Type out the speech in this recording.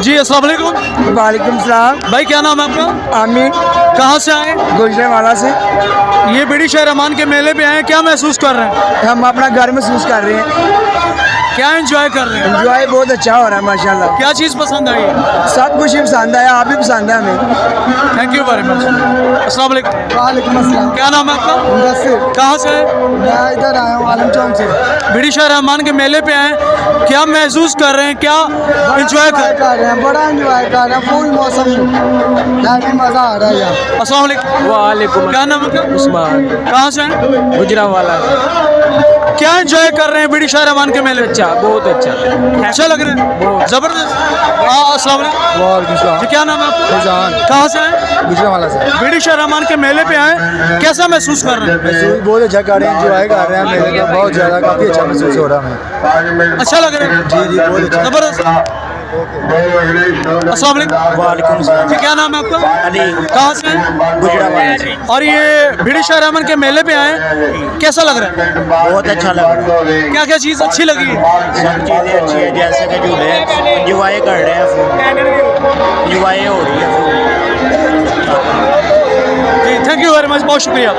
जी अस्सलाम वालेकुम। वालेकुम सलाम। भाई क्या नाम है आपका? आमिर, कहाँ से आए? गुजरेवाला से। ये बीड़ी शाह रहमान के मेले पे आए, क्या महसूस कर रहे हैं? हम अपना घर महसूस कर रहे हैं। क्या एंजॉय कर रहे हैं? एंजॉय बहुत अच्छा हो रहा है माशाल्लाह। क्या चीज़ पसंद आई? सब कुछ ही पसंद आया, आप भी पसंद है हमें। Thank you very much. अस्सलाम वालेकुम। वालेकुम अस्सलाम। क्या नाम है आपका? मुदस्सिर, कहाँ से आए? मैं इधर आया हूँ आलम चौक से। बीड़ी शाह रहमान के मेले पे आए, क्या महसूस कर रहे हैं, क्या एंजॉय कर? रहे हैं, बड़ा एंजॉय कर रहे हैं। फुल मौसम में मजा आ रहा है यहाँ। अस्सलाम वालेकुम। वालेकुम क्या नाम है आपका? उस्मान कहाँ से आए? गुजरावाला। क्या एंजॉय कर रहे हैं बीड़ी शाह रहमान के मेले पे? अच्छा, बहुत अच्छा। अच्छा लग रहा है, जबरदस्त। हाँ अस्सलाम वालेकुम। वालेकुम सलाम। जी क्या नाम है आपका? फैजान, कहाँ से आए? गुजरेवाला से। बीड़ी शाह रहमान के मेले पे आए, कैसा महसूस कर रहे हैं? बहुत अच्छा कर रहे हैं, एंजॉय कर रहे हैं मेले में। बहुत ज़्यादा काफ़ी अच्छा महसूस हो रहा है हमें। अच्छा लग रहा है? जी बहुत अच्छा। जबरदस्त। अस्सलाम वालेकुम। वालेकुम सलाम। जी क्या नाम है आपका? अली, कहाँ से हैं? गुजरावाला से। और ये बीड़ी शाह रहमान के मेले पे आए, कैसा लग रहा है? बहुत अच्छा लग रहा है। क्या क्या चीज़ अच्छी लगी है? सब चीज़ें अच्छी है, जैसे कि झूले एंजॉय कर रहे हैं, एंजॉय हो रही है। जी थैंक यू वेरी मच, बहुत शुक्रिया।